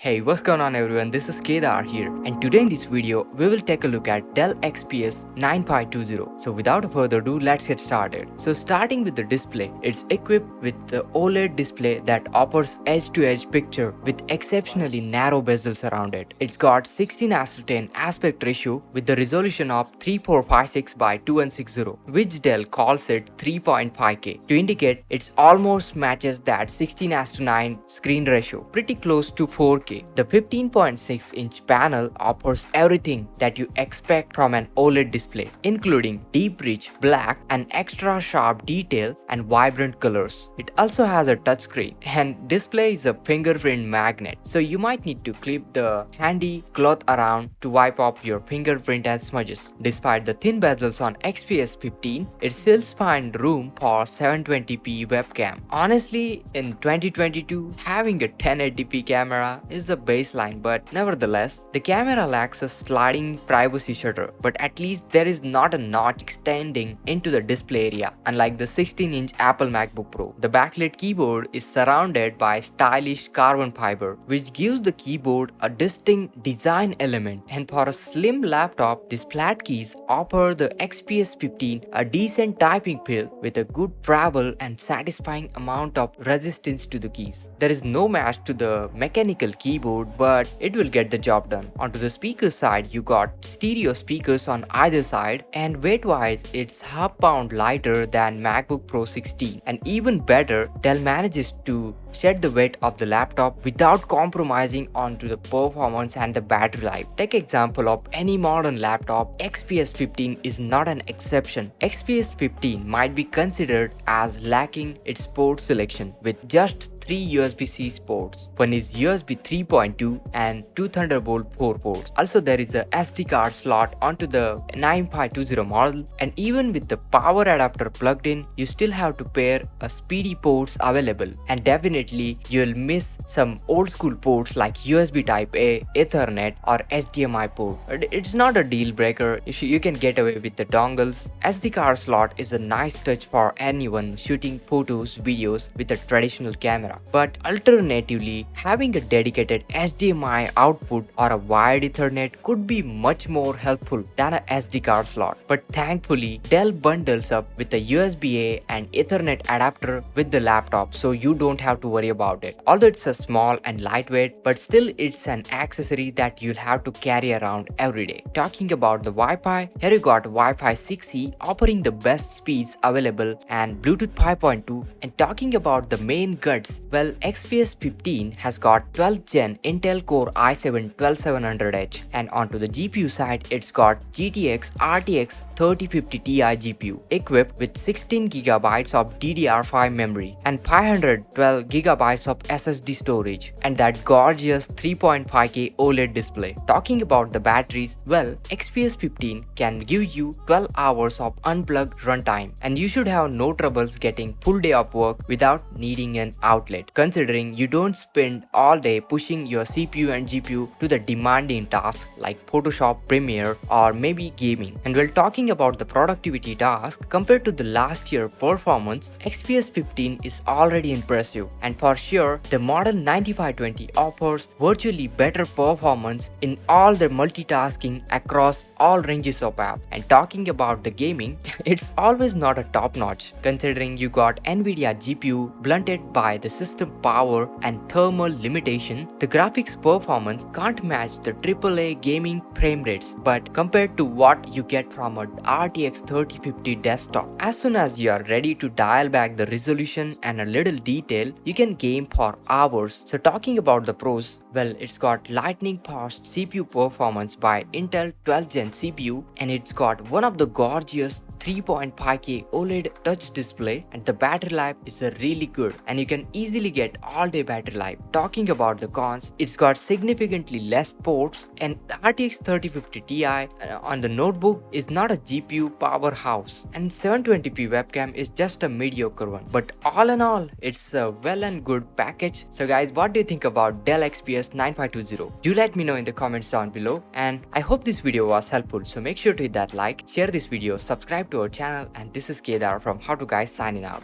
Hey, what's going on everyone? This is Kedar here, and today in this video we will take a look at Dell XPS 9520. So without further ado, let's get started. So starting with the display, it's equipped with the OLED display that offers edge-to-edge picture with exceptionally narrow bezels around it. It's got 16:10 aspect ratio with the resolution of 3456 by 2160, which Dell calls it 3.5K to indicate it almost matches that 16:9 screen ratio, pretty close to 4K. The 15.6-inch panel offers everything that you expect from an OLED display, including deep rich black and extra sharp detail and vibrant colors. It also has a touchscreen, and display is a fingerprint magnet, so you might need to clip the handy cloth around to wipe off your fingerprint and smudges. Despite the thin bezels on XPS 15, it still finds room for 720p webcam. Honestly, in 2022, having a 1080p camera is a baseline, but nevertheless, the camera lacks a sliding privacy shutter, but at least there is not a notch extending into the display area, unlike the 16-inch Apple MacBook Pro. The backlit keyboard is surrounded by stylish carbon fiber, which gives the keyboard a distinct design element, and for a slim laptop, these flat keys offer the XPS 15 a decent typing feel with a good travel and satisfying amount of resistance to the keys. There is no match to the mechanical keyboard, but it will get the job done. Onto the speaker side, you got stereo speakers on either side, and weight-wise, it's half pound lighter than MacBook Pro 16. And even better, Dell manages to shed the weight of the laptop without compromising onto the performance and the battery life. Take example of any modern laptop, XPS 15 is not an exception. XPS 15 might be considered as lacking its port selection with just 3 USB-C ports. One is USB 3.2 and 2 Thunderbolt 4 ports. Also, there is a SD card slot onto the 9520 model, and even with the power adapter plugged in, you still have to pair a speedy ports available. And definitely, you'll miss some old school ports like USB Type A, Ethernet, or HDMI port. But it's not a deal breaker. You can get away with the dongles. SD card slot is a nice touch for anyone shooting photos, videos with a traditional camera. But alternatively, having a dedicated HDMI output or a wired Ethernet could be much more helpful than a SD card slot. But thankfully, Dell bundles up with a USB-A and Ethernet adapter with the laptop, so you don't have to worry about it. Although it's a small and lightweight, but still it's an accessory that you'll have to carry around every day. Talking about the Wi-Fi, here you got Wi-Fi 6E offering the best speeds available and Bluetooth 5.2. And talking about the main guts, well, XPS 15 has got 12th Gen Intel Core i7 12700H, and onto the GPU side, it's got GTX RTX 3050 Ti GPU equipped with 16GB of DDR5 memory and 512GB of SSD storage, and that gorgeous 3.5K OLED display. Talking about the batteries, well, XPS 15 can give you 12 hours of unplugged runtime, and you should have no troubles getting full day of work without needing an outlet, considering you don't spend all day pushing your CPU and GPU to the demanding tasks like Photoshop, Premiere, or maybe gaming. And while talking about the productivity task, compared to the last year performance, XPS 15 is already impressive, and for sure, the model 9520 offers virtually better performance in all the multitasking across all ranges of apps. And talking about the gaming, it's always not a top notch, considering you got Nvidia GPU blunted by the system power and thermal limitation. The graphics performance can't match the AAA gaming frame rates, but compared to what you get from a RTX 3050 desktop, as soon as you are ready to dial back the resolution and a little detail, you can game for hours. So talking about the pros, well, it's got lightning fast CPU performance by Intel 12th Gen CPU, and it's got one of the gorgeous 3.5K OLED touch display, and the battery life is really good, and you can easily get all day battery life. Talking about the cons, it's got significantly less ports, and the RTX 3050 Ti on the notebook is not a GPU powerhouse, and 720p webcam is just a mediocre one. But all in all, it's a well and good package. So guys, what do you think about Dell XPS 9520? Do let me know in the comments down below, and I hope this video was helpful. So make sure to hit that like, share this video, subscribe to our channel, and this is Kedar from How To Guys signing out.